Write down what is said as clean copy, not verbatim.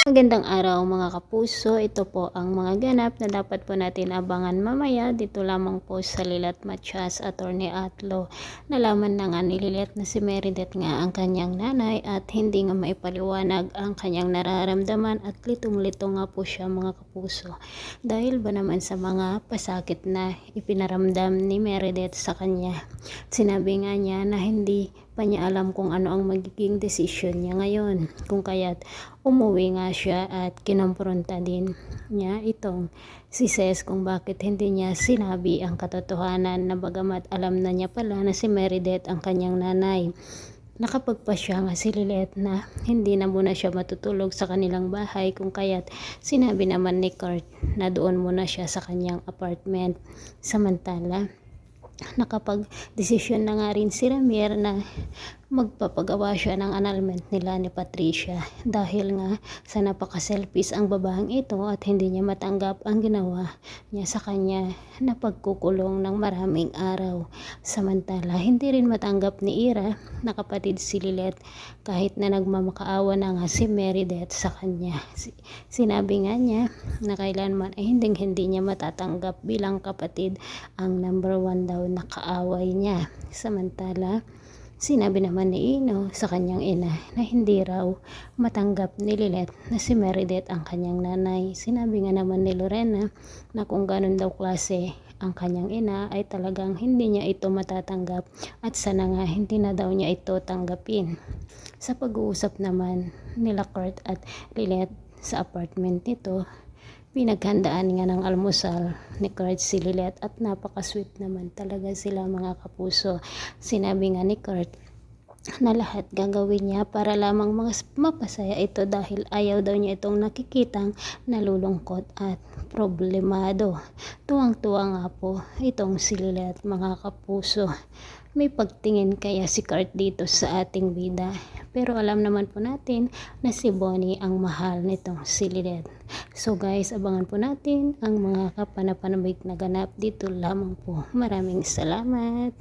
Magandang araw mga kapuso, ito po ang mga ganap na dapat po natin abangan mamaya dito lamang po sa Lilat Matias, Attorney Atlo. Nalaman na nga ni Lilet na si Meredith nga ang kanyang nanay at hindi nga maipaliwanag ang kanyang nararamdaman at litong-lito nga po siya mga kapuso. Dahil ba naman sa mga pasakit na ipinaramdam ni Meredith sa kanya. Sinabi nga niya na hindi pa niya alam kung ano ang magiging desisyon niya ngayon. Kung kaya't umuwi nga siya at kinompronta din niya itong si Ces kung bakit hindi niya sinabi ang katotohanan na bagamat alam na niya pala na si Meredith ang kanyang nanay. Nakapagpasya nga si Lilet na hindi na muna siya matutulog sa kanilang bahay kung kaya't sinabi naman ni Kurt na doon muna siya sa kanyang apartment. Samantala, nakapag-desisyon na nga rin si Ramier na magpapagawa siya ng annulment nila ni Patricia dahil nga sa napaka-selfish ang babaeng ito at hindi niya matanggap ang ginawa niya sa kanya na pagkukulong ng maraming araw. Samantala, hindi rin matanggap ni Ira na kapatid si Lilet kahit na nagmamakaawa na nga si Meredith sa kanya. Sinabi nga niya na kailanman ay hindi niya matatanggap bilang kapatid ang number 1 daw na kaaway niya. Samantala, sinabi naman ni Ino sa kanyang ina na hindi raw matanggap ni Lilet na si Meredith ang kanyang nanay. Sinabi nga naman ni Lorena na kung ganun daw klase ang kanyang ina ay talagang hindi niya ito matatanggap at sana nga hindi na daw niya ito tanggapin. Sa pag-uusap naman nila Kurt at Lilet sa apartment nito, pinaghandaan nga ng almusal ni Kurt si Lilet at napaka-sweet naman talaga sila mga kapuso. Sinabi nga ni Kurt na lahat gagawin niya para lamang mapasaya ito dahil ayaw daw niya itong nakikitang nalulungkot at problemado. Tuwang-tuwa nga po itong si Lilet mga kapuso. May pagtingin kaya si Kurt dito sa ating bida, pero alam naman po natin na si Bonnie ang mahal nitong si Lilet. So guys, abangan po natin ang mga kapanapanabik na ganap dito lamang po. Maraming salamat.